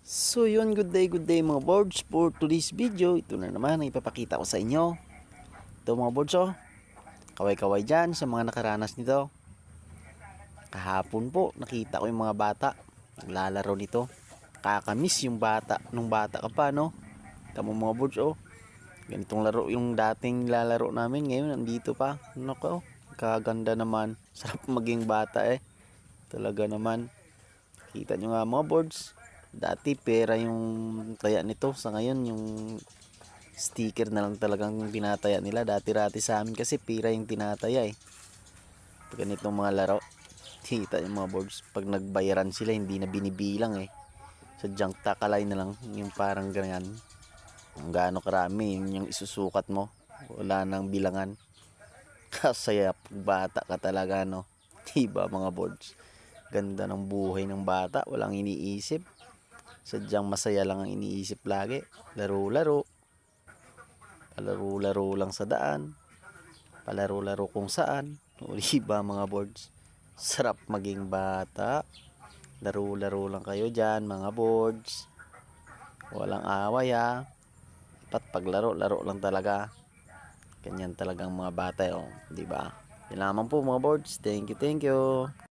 So yun, good day mga boards. For today's video, ito na naman ang ipapakita ko sa inyo. Ito mga boards, oh, kaway-kaway dyan sa mga nakaranas nito. Kahapon po nakita ko yung mga bata naglalaro nito. Kakamiss yung bata nung bata ka pa, no? Tama mga boards, oh, ganitong laro yung dating lalaro namin. Ngayon nandito pa, nako, kaganda naman. Sarap maging bata talaga naman. Kita nyo nga mga boards, dati pera yung taya nito, sa ngayon yung sticker na lang talagang binataya nila. Dati-rati sa amin kasi pera yung tinataya pag ganitong mga laro. Kita yung mga boards, pag nagbayaran sila hindi na binibilang sadyang takalay na lang yung parang ganyan, kung gaano karami yung isusukat mo, wala nang bilangan. Kasaya pag bata ka talaga, no? Diba mga boards, ganda ng buhay ng bata, walang iniisip, sadyang masaya lang ang iniisip lagi. Laro-laro, palaro-laro lang sa daan, palaro-laro kung saan. O diba mga boards, sarap maging bata. Laro-laro lang kayo dyan mga boards, walang away dapat paglaro-laro lang talaga. Ganyan talagang mga bata, diba? Yan lamang po mga boards. Thank you.